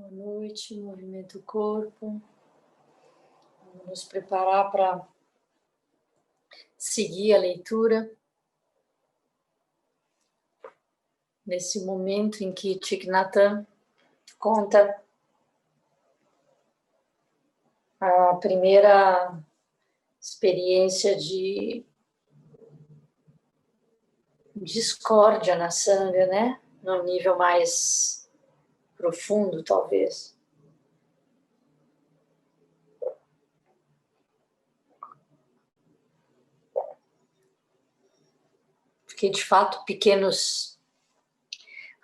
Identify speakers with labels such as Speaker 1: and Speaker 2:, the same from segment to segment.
Speaker 1: Boa noite, movimento do corpo. Vamos nos preparar para seguir a leitura. Nesse momento em que Thich Nhat Hanh conta a primeira experiência de discórdia na Sangha, né? No nível mais profundo, talvez. Porque, de fato, pequenos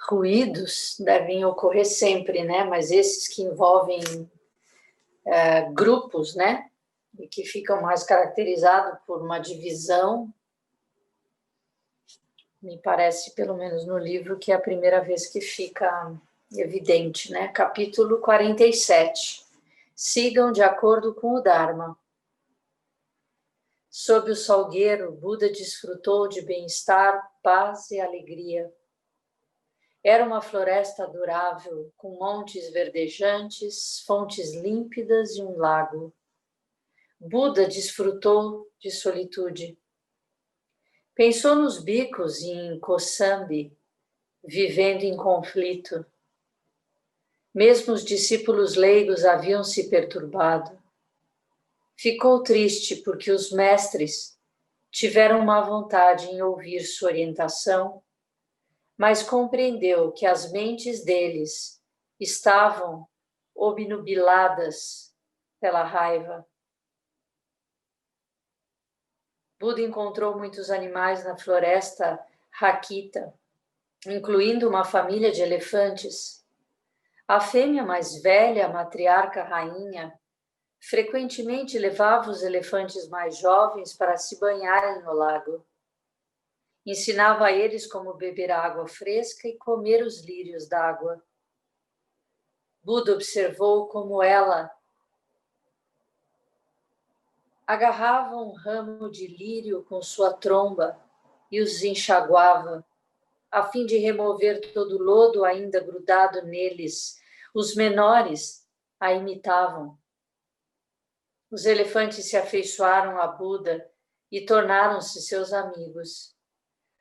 Speaker 1: ruídos devem ocorrer sempre, né? Mas esses que envolvem grupos, né? E que ficam mais caracterizados por uma divisão, me parece, pelo menos no livro, que é a primeira vez que fica evidente, né? Capítulo 47. Sigam de acordo com o Dharma. Sob o salgueiro, Buda desfrutou de bem-estar, paz e alegria. Era uma floresta adorável, com montes verdejantes, fontes límpidas e um lago. Buda desfrutou de solitude. Pensou nos bhikkhus em Kosambi, vivendo em conflito. Mesmo os discípulos leigos haviam se perturbado. Ficou triste porque os mestres tiveram má vontade em ouvir sua orientação, mas compreendeu que as mentes deles estavam obnubiladas pela raiva. Buda encontrou muitos animais na floresta Rakita, incluindo uma família de elefantes. A fêmea mais velha, a matriarca rainha, frequentemente levava os elefantes mais jovens para se banharem no lago. Ensinava a eles como beber água fresca e comer os lírios d'água. Buda observou como ela agarrava um ramo de lírio com sua tromba e os enxaguava, a fim de remover todo o lodo ainda grudado neles. Os menores a imitavam. Os elefantes se afeiçoaram a Buda e tornaram-se seus amigos.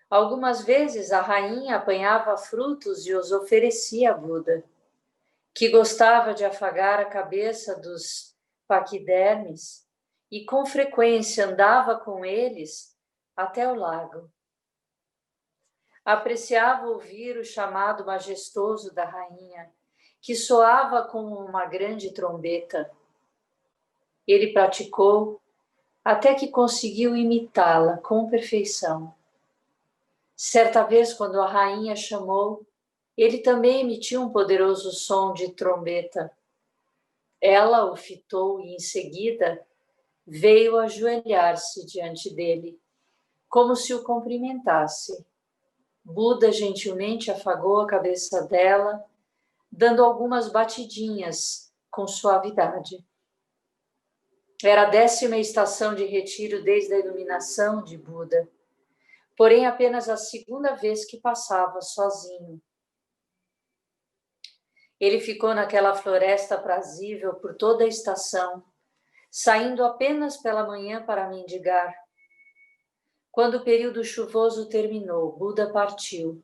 Speaker 1: Algumas vezes a rainha apanhava frutos e os oferecia a Buda, que gostava de afagar a cabeça dos paquidermes e com frequência andava com eles até o lago. Apreciava ouvir o chamado majestoso da rainha, que soava como uma grande trombeta. Ele praticou até que conseguiu imitá-la com perfeição. Certa vez, quando a rainha chamou, ele também emitiu um poderoso som de trombeta. Ela o fitou e, em seguida, veio ajoelhar-se diante dele, como se o cumprimentasse. Buda gentilmente afagou a cabeça dela, dando algumas batidinhas com suavidade. Era a 10ª estação de retiro desde a iluminação de Buda, porém apenas a 2ª vez que passava sozinho. Ele ficou naquela floresta aprazível por toda a estação, saindo apenas pela manhã para mendigar. Quando o período chuvoso terminou, Buda partiu,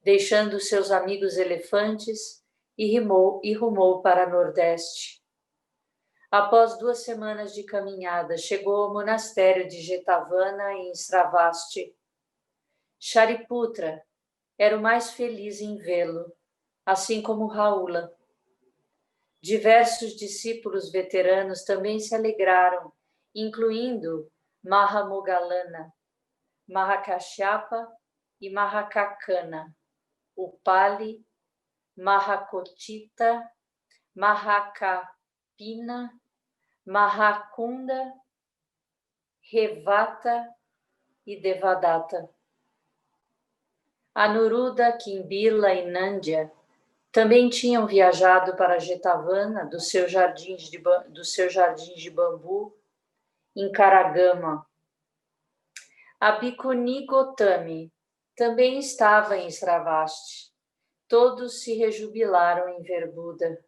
Speaker 1: deixando seus amigos elefantes e rumou para Nordeste. Após 2 semanas de caminhada, chegou ao monastério de Jetavana em Sravasti. Shariputra era o mais feliz em vê-lo, assim como Raula. Diversos discípulos veteranos também se alegraram, incluindo Mahamoggallana, Mahakashyapa e Mahakakana, Upali, Mahakotita, Mahakapina, Mahakunda, Revata e Devadatta. Anuruddha, Kimbila e Nandya também tinham viajado para Jetavana dos seus jardins de bambu em Karagama. A Bhikkhuni Gotami também estava em Sravasti. Todos se rejubilaram em ver Buda.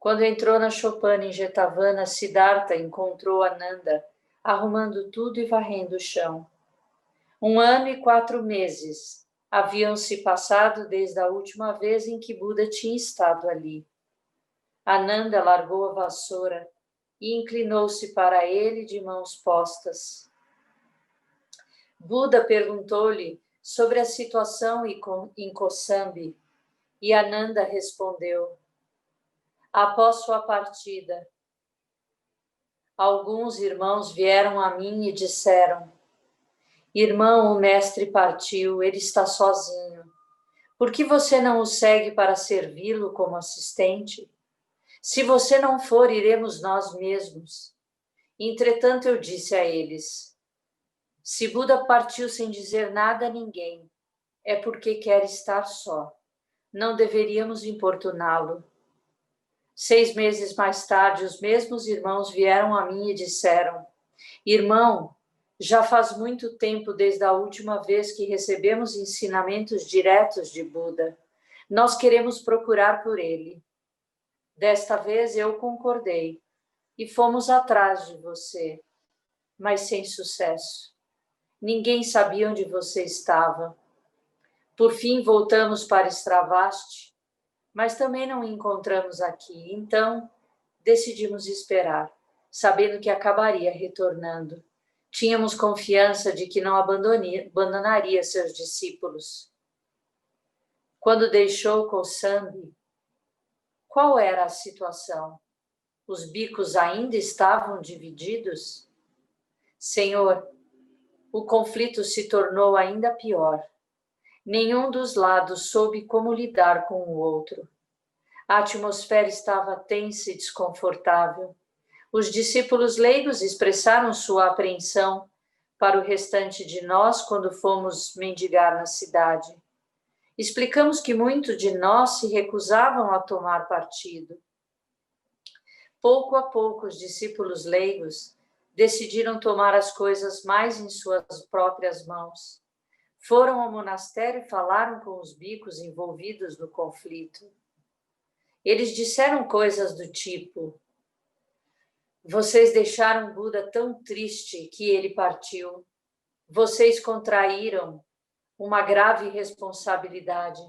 Speaker 1: Quando entrou na Chopana em Jetavana, Siddhartha encontrou Ananda arrumando tudo e varrendo o chão. 1 ano e 4 meses haviam se passado desde a última vez em que Buda tinha estado ali. Ananda largou a vassoura e inclinou-se para ele de mãos postas. Buda perguntou-lhe sobre a situação em Kosambi e Ananda respondeu: após sua partida, alguns irmãos vieram a mim e disseram: irmão, o mestre partiu, ele está sozinho. Por que você não o segue para servi-lo como assistente? Se você não for, iremos nós mesmos. Entretanto, eu disse a eles: se Buda partiu sem dizer nada a ninguém, é porque quer estar só. Não deveríamos importuná-lo. 6 meses mais tarde, os mesmos irmãos vieram a mim e disseram: irmão, já faz muito tempo desde a última vez que recebemos ensinamentos diretos de Buda. Nós queremos procurar por ele. Desta vez eu concordei e fomos atrás de você, mas sem sucesso. Ninguém sabia onde você estava. Por fim, voltamos para Stravasti, mas também não o encontramos aqui. Então, decidimos esperar, sabendo que acabaria retornando. Tínhamos confiança de que não abandonaria seus discípulos. Quando deixou Kosambi, qual era a situação? Os bicos ainda estavam divididos? Senhor, o conflito se tornou ainda pior. Nenhum dos lados soube como lidar com o outro. A atmosfera estava tensa e desconfortável. Os discípulos leigos expressaram sua apreensão para o restante de nós quando fomos mendigar na cidade. Explicamos que muitos de nós se recusavam a tomar partido. Pouco a pouco, os discípulos leigos decidiram tomar as coisas mais em suas próprias mãos. Foram ao monastério e falaram com os bicos envolvidos no conflito. Eles disseram coisas do tipo: vocês deixaram Buda tão triste que ele partiu. Vocês contraíram uma grave responsabilidade.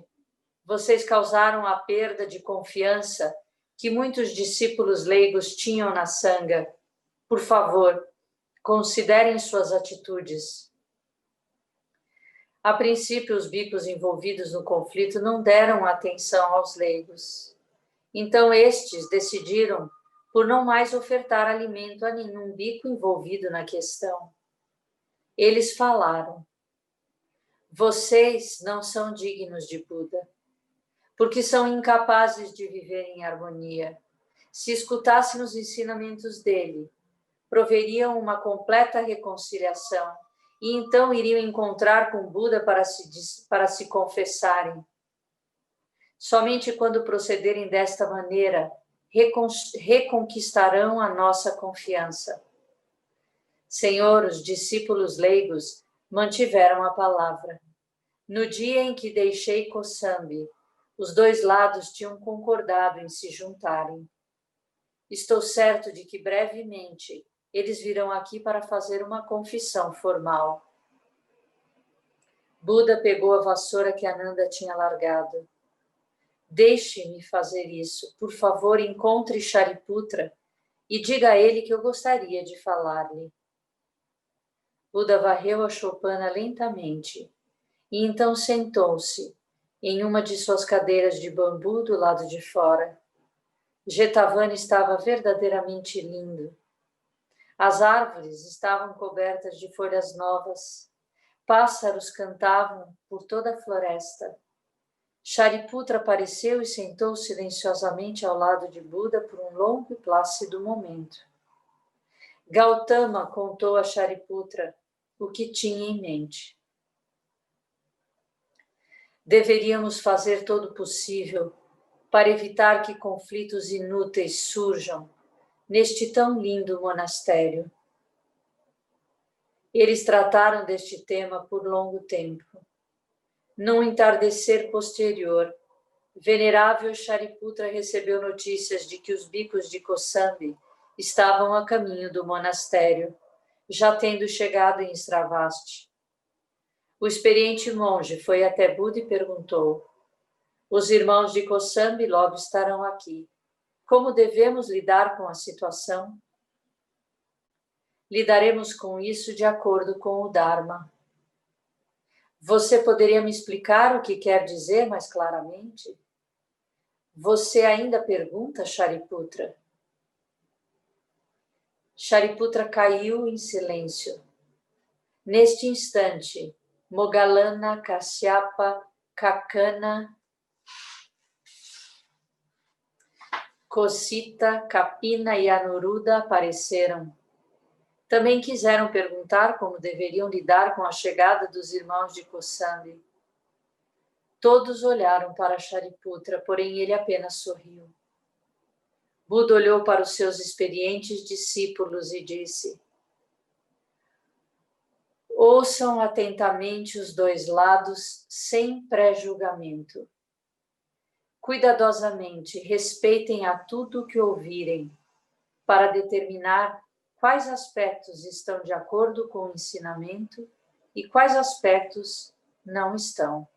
Speaker 1: Vocês causaram a perda de confiança que muitos discípulos leigos tinham na Sangha. Por favor, considerem suas atitudes. A princípio, os bicos envolvidos no conflito não deram atenção aos leigos. Então, estes decidiram por não mais ofertar alimento a nenhum bico envolvido na questão. Eles falaram: vocês não são dignos de Buda, porque são incapazes de viver em harmonia. Se escutassem os ensinamentos dele, proveriam uma completa reconciliação e então iriam encontrar com Buda para se confessarem. Somente quando procederem desta maneira, reconquistarão a nossa confiança. Senhor, os discípulos leigos mantiveram a palavra. No dia em que deixei Kosambi, os dois lados tinham concordado em se juntarem. Estou certo de que brevemente eles virão aqui para fazer uma confissão formal. Buda pegou a vassoura que Ananda tinha largado. Deixe-me fazer isso. Por favor, encontre Shariputra e diga a ele que eu gostaria de falar-lhe. Buda varreu a choupana lentamente e então sentou-se em uma de suas cadeiras de bambu do lado de fora. Jetavana estava verdadeiramente lindo. As árvores estavam cobertas de folhas novas. Pássaros cantavam por toda a floresta. Shariputra apareceu e sentou silenciosamente ao lado de Buda por um longo e plácido momento. Gautama contou a Shariputra o que tinha em mente. Deveríamos fazer todo o possível para evitar que conflitos inúteis surjam neste tão lindo monastério. Eles trataram deste tema por longo tempo. Num entardecer posterior, Venerável Shariputra recebeu notícias de que os bicos de Kosambi estavam a caminho do monastério, já tendo chegado em Sravasti. O experiente monge foi até Buda e perguntou: os irmãos de Kosambi logo estarão aqui. Como devemos lidar com a situação? Lidaremos com isso de acordo com o Dharma. Você poderia me explicar o que quer dizer mais claramente? Você ainda pergunta, Shariputra? Shariputra caiu em silêncio. Neste instante, Moggallana, Kasyapa, Kakana, Kosita, Kapina e Anuruddha apareceram. Também quiseram perguntar como deveriam lidar com a chegada dos irmãos de Kosambi. Todos olharam para Shariputra, porém ele apenas sorriu. Buda olhou para os seus experientes discípulos e disse: ouçam atentamente os dois lados sem pré-julgamento. Cuidadosamente respeitem a tudo o que ouvirem, para determinar quais aspectos estão de acordo com o ensinamento e quais aspectos não estão.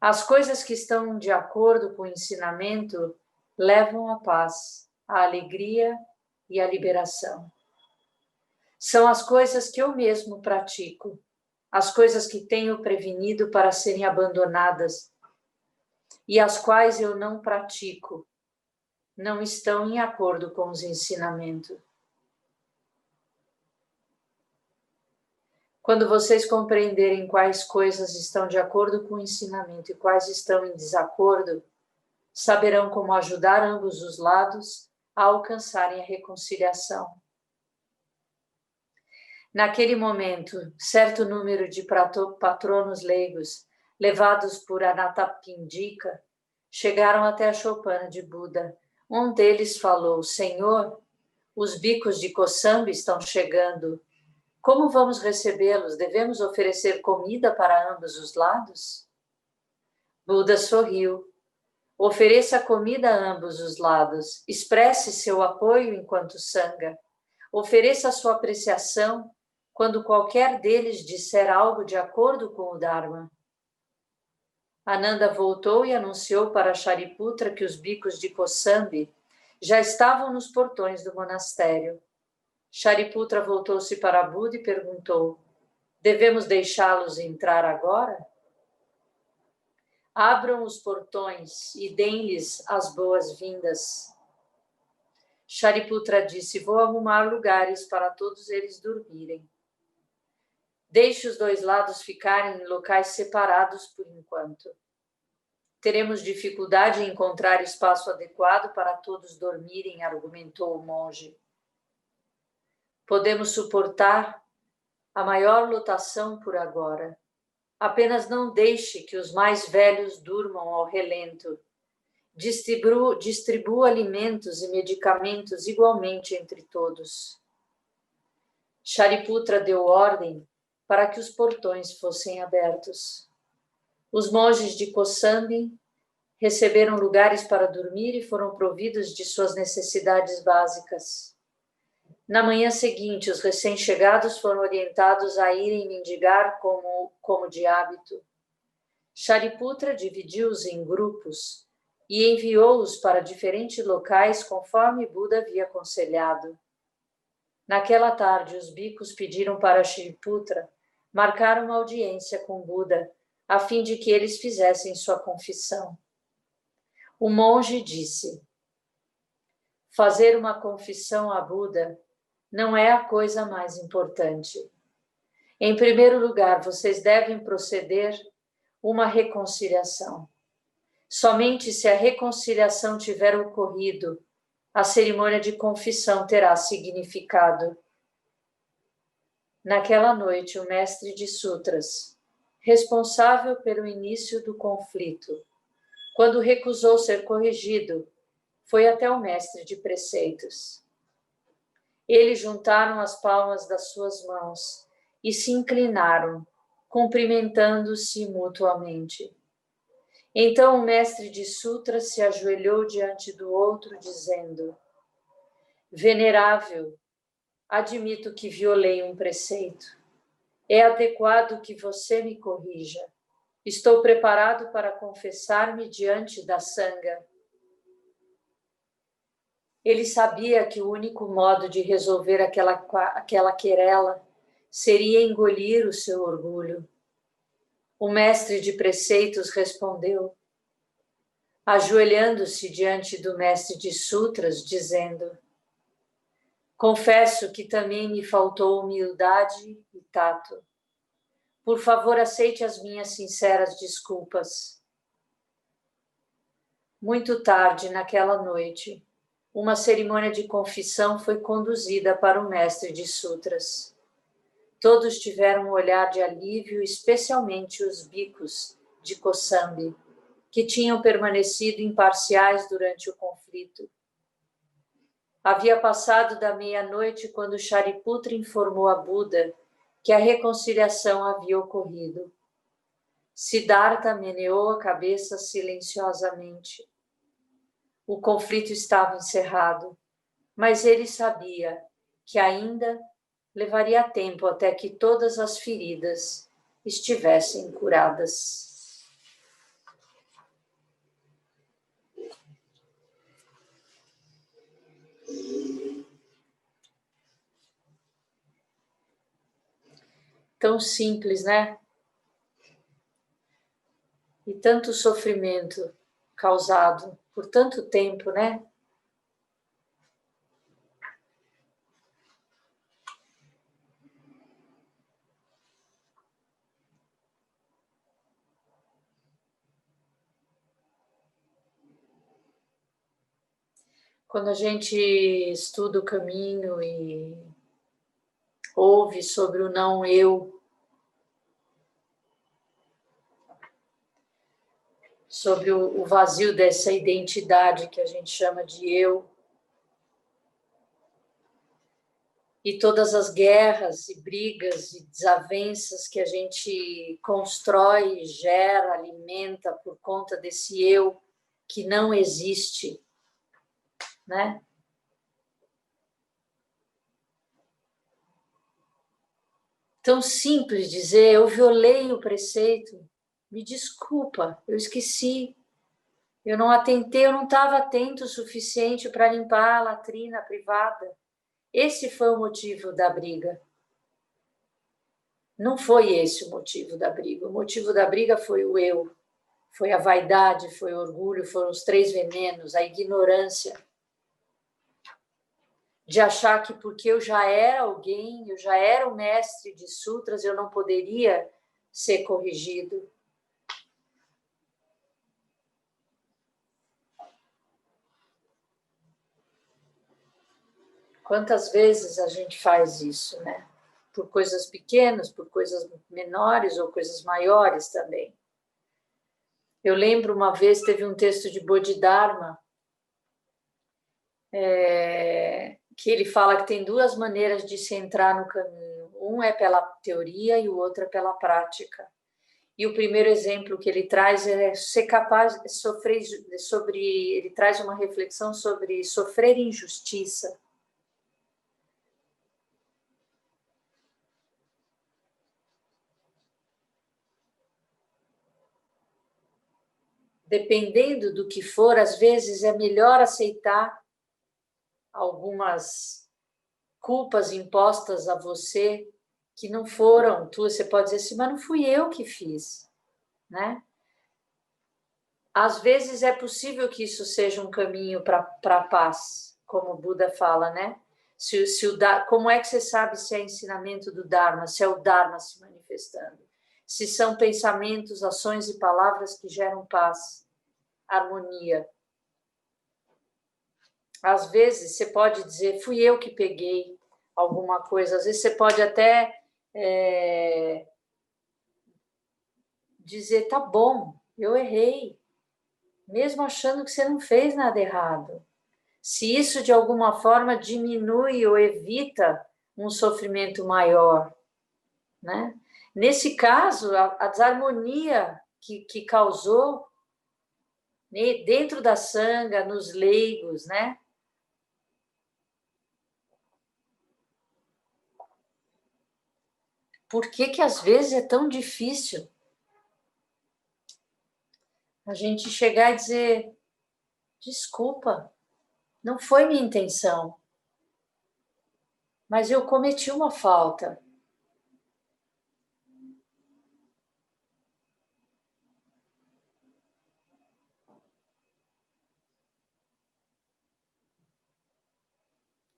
Speaker 1: As coisas que estão de acordo com o ensinamento levam à paz, à alegria e à liberação. São as coisas que eu mesmo pratico, as coisas que tenho prevenido para serem abandonadas e as quais eu não pratico, não estão em acordo com os ensinamentos. Quando vocês compreenderem quais coisas estão de acordo com o ensinamento e quais estão em desacordo, saberão como ajudar ambos os lados a alcançarem a reconciliação. Naquele momento, certo número de patronos leigos, levados por Anathapindika, chegaram até a choupana de Buda. Um deles falou: Senhor, os bicos de Kosambi estão chegando. Como vamos recebê-los? Devemos oferecer comida para ambos os lados? Buda sorriu. Ofereça comida a ambos os lados. Expresse seu apoio enquanto sangha. Ofereça sua apreciação quando qualquer deles disser algo de acordo com o Dharma. Ananda voltou e anunciou para Shariputra que os bicos de Kosambi já estavam nos portões do monastério. Shariputra voltou-se para Buda e perguntou: devemos deixá-los entrar agora? Abram os portões e deem-lhes as boas-vindas. Shariputra disse: vou arrumar lugares para todos eles dormirem. Deixe os dois lados ficarem em locais separados por enquanto. Teremos dificuldade em encontrar espaço adequado para todos dormirem, argumentou o monge. Podemos suportar a maior lotação por agora. Apenas não deixe que os mais velhos durmam ao relento. Distribua alimentos e medicamentos igualmente entre todos. Shariputra deu ordem para que os portões fossem abertos. Os monges de Kosambi receberam lugares para dormir e foram providos de suas necessidades básicas. Na manhã seguinte, os recém-chegados foram orientados a irem mendigar como de hábito. Shariputra dividiu-os em grupos e enviou-os para diferentes locais conforme Buda havia aconselhado. Naquela tarde, os bicos pediram para Shariputra marcar uma audiência com Buda, a fim de que eles fizessem sua confissão. O monge disse: fazer uma confissão a Buda não é a coisa mais importante. Em primeiro lugar, vocês devem proceder uma reconciliação. Somente se a reconciliação tiver ocorrido, a cerimônia de confissão terá significado. Naquela noite, o mestre de sutras, responsável pelo início do conflito, quando recusou ser corrigido, foi até o mestre de preceitos. Eles juntaram as palmas das suas mãos e se inclinaram, cumprimentando-se mutuamente. Então o mestre de sutras se ajoelhou diante do outro, dizendo: Venerável, admito que violei um preceito. É adequado que você me corrija. Estou preparado para confessar-me diante da sanga. Ele sabia que o único modo de resolver aquela querela seria engolir o seu orgulho. O mestre de preceitos respondeu, ajoelhando-se diante do mestre de sutras, dizendo: Confesso que também me faltou humildade e tato. Por favor, aceite as minhas sinceras desculpas. Muito tarde naquela noite, uma cerimônia de confissão foi conduzida para o mestre de sutras. Todos tiveram um olhar de alívio, especialmente os bhikkhus de Kosambi, que tinham permanecido imparciais durante o conflito. Havia passado da meia-noite quando Shariputra informou a Buda que a reconciliação havia ocorrido. Siddhartha meneou a cabeça silenciosamente. O conflito estava encerrado, mas ele sabia que ainda levaria tempo até que todas as feridas estivessem curadas. Tão simples, né? E tanto sofrimento causado por tanto tempo, né? Quando a gente estuda o caminho e ouve sobre o não eu, sobre o vazio dessa identidade que a gente chama de eu, e todas as guerras e brigas e desavenças que a gente constrói, gera, alimenta por conta desse eu que não existe, né? Tão simples dizer, eu violei o preceito, me desculpa, eu esqueci, eu não atentei, eu não estava atento o suficiente para limpar a latrina privada. Esse foi o motivo da briga. Não foi esse o motivo da briga. O motivo da briga foi o eu, foi a vaidade, foi o orgulho, foram os 3 venenos, a ignorância de achar que porque eu já era alguém, eu já era o mestre de sutras, eu não poderia ser corrigido. Quantas vezes a gente faz isso, né? Por coisas pequenas, por coisas menores ou coisas maiores também. Eu lembro uma vez, teve um texto de Bodhidharma, que ele fala que tem 2 maneiras de se entrar no caminho. Um é pela teoria e o outro é pela prática. E o primeiro exemplo que ele traz é ser capaz de sofrer ele traz uma reflexão sobre sofrer injustiça. Dependendo do que for, às vezes é melhor aceitar algumas culpas impostas a você que não foram tuas. Você pode dizer assim, mas não fui eu que fiz, né? Às vezes é possível que isso seja um caminho para a paz, como o Buda fala, né? Como é que você sabe se é ensinamento do Dharma, se é o Dharma se manifestando? Se são pensamentos, ações e palavras que geram paz, harmonia. Às vezes você pode dizer, fui eu que peguei alguma coisa. Às vezes você pode até dizer, tá bom, eu errei, mesmo achando que você não fez nada errado. Se isso de alguma forma diminui ou evita um sofrimento maior, né? Nesse caso, a desarmonia que causou dentro da sanga, nos leigos, né? Por que que às vezes é tão difícil a gente chegar e dizer: desculpa, não foi minha intenção, mas eu cometi uma falta.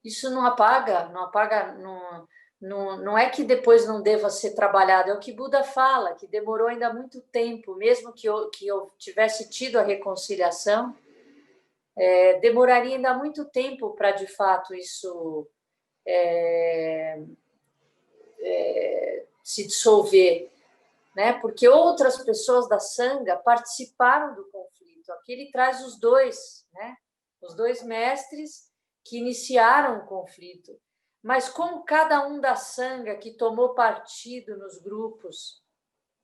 Speaker 1: Isso não apaga, não é que depois não deva ser trabalhado, é o que Buda fala, que demorou ainda muito tempo, mesmo que eu tivesse tido a reconciliação, demoraria ainda muito tempo para, de fato, isso se dissolver, né? Porque outras pessoas da Sangha participaram do conflito. Aqui ele traz os dois, né? Os dois mestres que iniciaram o conflito. Mas como cada um da Sangha que tomou partido nos grupos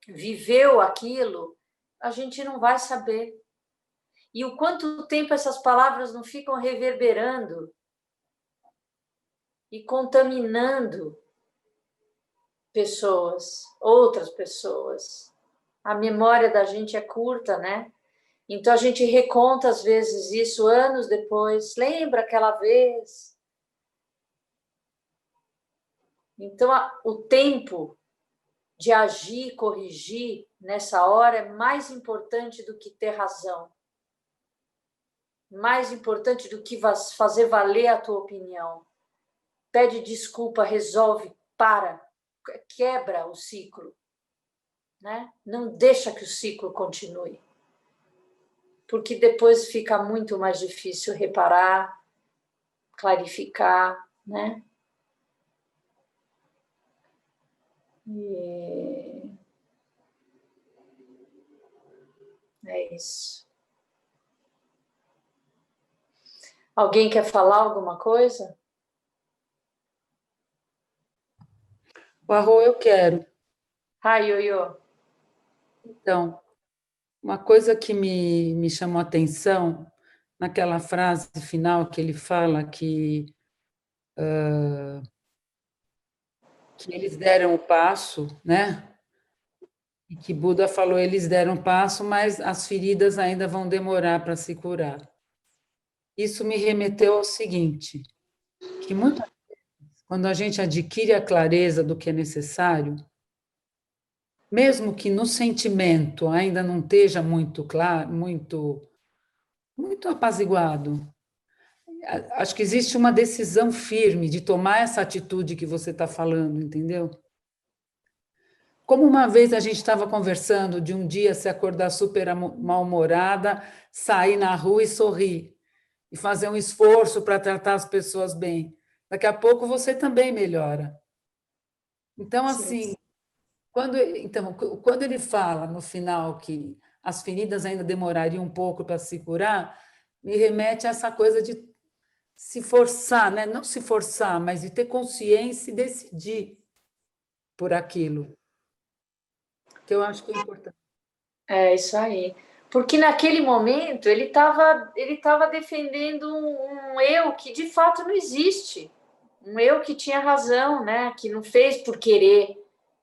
Speaker 1: viveu aquilo, a gente não vai saber. E o quanto tempo essas palavras não ficam reverberando e contaminando pessoas, outras pessoas. A memória da gente é curta, né? Então a gente reconta às vezes isso anos depois. Lembra aquela vez? Então o tempo de agir, corrigir nessa hora é mais importante do que ter razão. Mais importante do que fazer valer a tua opinião. Pede desculpa, resolve, para, quebra o ciclo, né? Não deixa que o ciclo continue. Porque depois fica muito mais difícil reparar, clarificar, né? E é isso. Alguém quer falar alguma coisa?
Speaker 2: O arroz eu quero.
Speaker 1: Ai, Ioiô.
Speaker 2: Então, uma coisa que me chamou a atenção, naquela frase final que ele fala que eles deram o passo, né? E que Buda falou, eles deram o passo, mas as feridas ainda vão demorar para se curar. Isso me remeteu ao seguinte, que muitas vezes, quando a gente adquire a clareza do que é necessário, mesmo que no sentimento ainda não esteja muito claro, muito apaziguado, acho que existe uma decisão firme de tomar essa atitude que você está falando, entendeu? Como uma vez a gente estava conversando de um dia se acordar super mal-humorada, sair na rua e sorrir, e fazer um esforço para tratar as pessoas bem. Daqui a pouco você também melhora. Então,
Speaker 1: Sim.
Speaker 2: assim, quando ele fala no final que as feridas ainda demorariam um pouco para se curar, me remete a essa coisa de se forçar, né? Não se forçar, mas de ter consciência e decidir por aquilo, que eu acho que é importante.
Speaker 1: É isso aí. Porque naquele momento ele tava defendendo um eu que de fato não existe. Um eu que tinha razão, né? Que não fez por querer.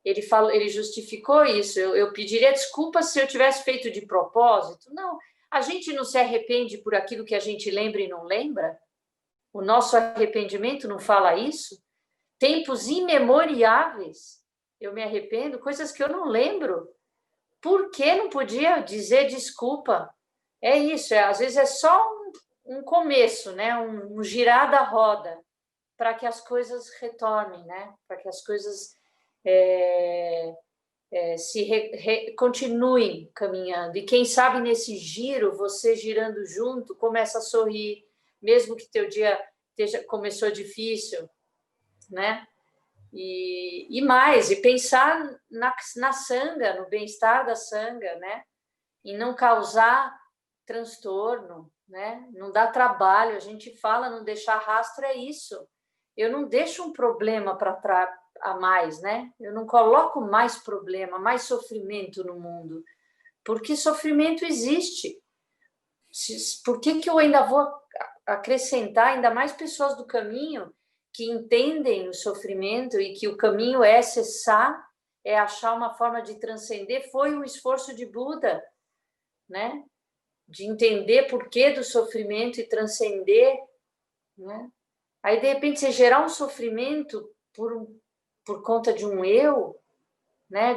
Speaker 1: Ele falou, ele justificou isso. Eu pediria desculpas se eu tivesse feito de propósito. Não, a gente não se arrepende por aquilo que a gente lembra e não lembra. O nosso arrependimento não fala isso. Tempos imemoriáveis. Eu me arrependo, coisas que eu não lembro. Por que não podia dizer desculpa? É isso, às vezes é só um começo, né? Um girar da roda para que as coisas retornem, né? Para que as coisas continuem caminhando. E quem sabe nesse giro, você girando junto, começa a sorrir, mesmo que teu dia começou difícil, né? E mais, e pensar na sanga, no bem-estar da sanga, né? E não causar transtorno, né? Não dá trabalho. A gente fala não deixar rastro, é isso. Eu não deixo um problema para a mais, né? Eu não coloco mais problema, mais sofrimento no mundo, porque sofrimento existe. por que que eu ainda vou acrescentar ainda mais pessoas do caminho que entendem o sofrimento e que o caminho é cessar, é achar uma forma de transcender? Foi o esforço de Buda, né? De entender por que do sofrimento e transcender, né? Aí, de repente, você gerar um sofrimento por conta de um eu, né?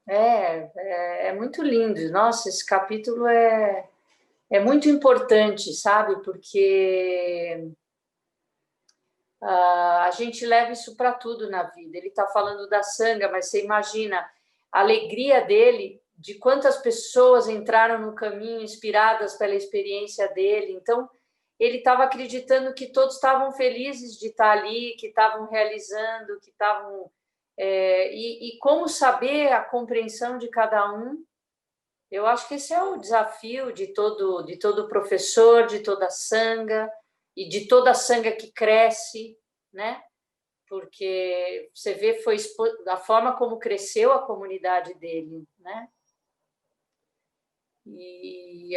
Speaker 1: É muito lindo. Nossa, esse capítulo é muito importante, sabe? Porque a gente leva isso para tudo na vida. Ele está falando da sanga, mas você imagina a alegria dele, de quantas pessoas entraram no caminho inspiradas pela experiência dele. Então, ele estava acreditando que todos estavam felizes de estar ali, que estavam realizando, que estavam... e como saber a compreensão de cada um? Eu acho que esse é o desafio de todo professor, de toda sanga, e de toda sanga que cresce, né? Porque você vê foi a forma como cresceu a comunidade dele, né? E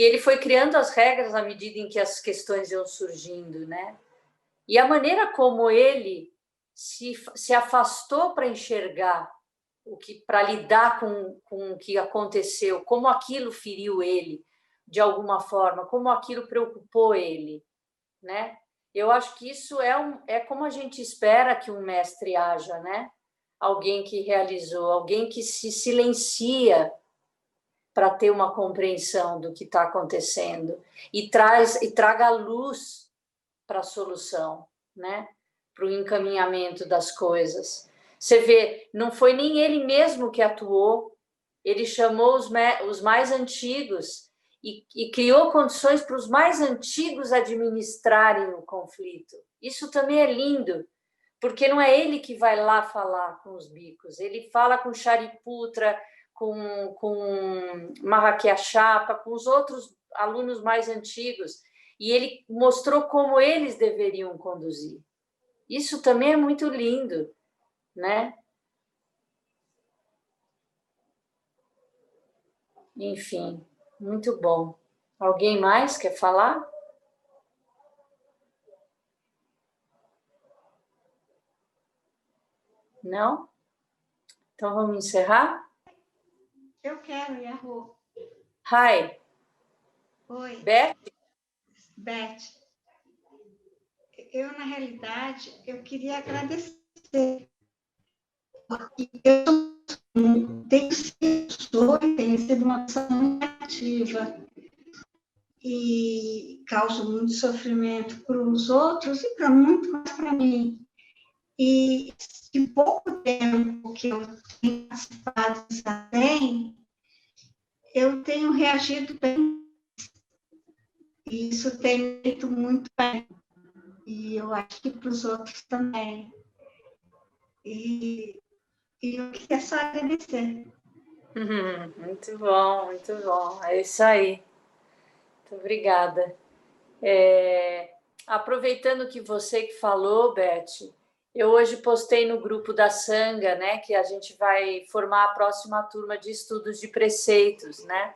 Speaker 1: ele foi criando as regras à medida em que as questões iam surgindo, né? E a maneira como ele se afastou para enxergar para lidar com o que aconteceu, como aquilo feriu ele de alguma forma, como aquilo preocupou ele, né? Eu acho que isso é como a gente espera que um mestre haja, né? Alguém que realizou, alguém que se silencia para ter uma compreensão do que está acontecendo e traga luz para a solução, né? Para o encaminhamento das coisas. Você vê, não foi nem ele mesmo que atuou, ele chamou os mais antigos e criou condições para os mais antigos administrarem o conflito. Isso também é lindo, porque não é ele que vai lá falar com os bicos, ele fala com Shariputra, com Marrakeashapa, com os outros alunos mais antigos, e ele mostrou como eles deveriam conduzir. Isso também é muito lindo, né? Enfim, muito bom. Alguém mais quer falar? Não? Então vamos encerrar?
Speaker 3: Eu quero, Yahoo.
Speaker 1: Hi.
Speaker 3: Oi.
Speaker 1: Beth?
Speaker 3: Beth. Eu, na realidade, eu queria agradecer. Eu tenho sido uma pessoa muito ativa e causo muito sofrimento para os outros e para muito mais para mim. E em pouco tempo que eu tenho participado também, eu tenho reagido bem. E isso tem feito muito bem. E eu acho que para os outros também. E eu queria só agradecer.
Speaker 1: Muito bom, muito bom. É isso aí. Muito obrigada. Aproveitando que você que falou, Beth, eu hoje postei no grupo da Sanga, né, que a gente vai formar a próxima turma de estudos de preceitos, né?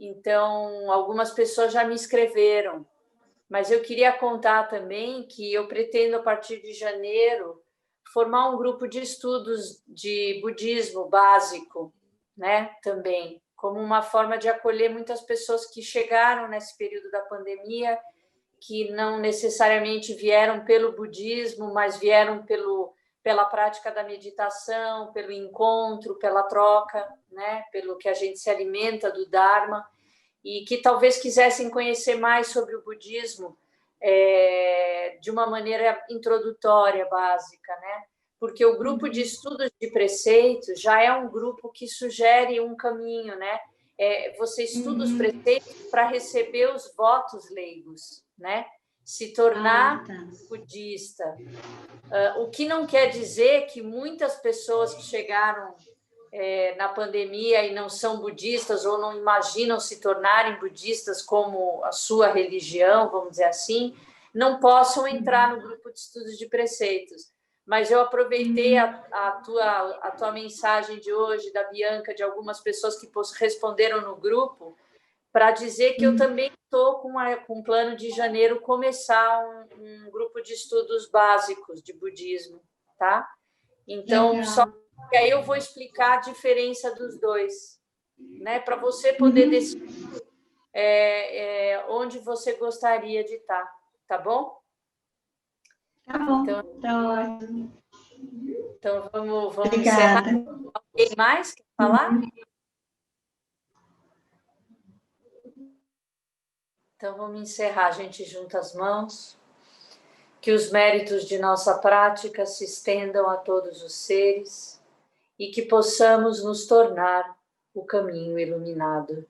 Speaker 1: Então, algumas pessoas já me escreveram, mas eu queria contar também que eu pretendo, a partir de janeiro, formar um grupo de estudos de budismo básico, né? Também, como uma forma de acolher muitas pessoas que chegaram nesse período da pandemia, que não necessariamente vieram pelo budismo, mas vieram pela prática da meditação, pelo encontro, pela troca, né? Pelo que a gente se alimenta do Dharma, e que talvez quisessem conhecer mais sobre o budismo de uma maneira introdutória, básica, né? Porque o grupo de estudos de preceitos já é um grupo que sugere um caminho, né? Você estuda os preceitos para receber os votos leigos, né? Se tornar budista. O que não quer dizer que muitas pessoas que chegaram na pandemia e não são budistas ou não imaginam se tornarem budistas como a sua religião, vamos dizer assim, não possam entrar no grupo de estudos de preceitos. mas eu aproveitei a tua mensagem de hoje, da Bianca, de algumas pessoas que responderam no grupo, para dizer que eu também estou com um plano de janeiro começar um grupo de estudos básicos de budismo, tá? Então,
Speaker 3: Legal.
Speaker 1: só que aí eu vou explicar a diferença dos dois, né? Para você poder decidir onde você gostaria de estar, tá bom?
Speaker 3: Tá bom, tá ótimo.
Speaker 1: Então vamos
Speaker 3: Obrigada.
Speaker 1: encerrar. Alguém mais quer falar? Então vamos encerrar, a gente junta as mãos. Que os méritos de nossa prática se estendam a todos os seres e que possamos nos tornar o caminho iluminado.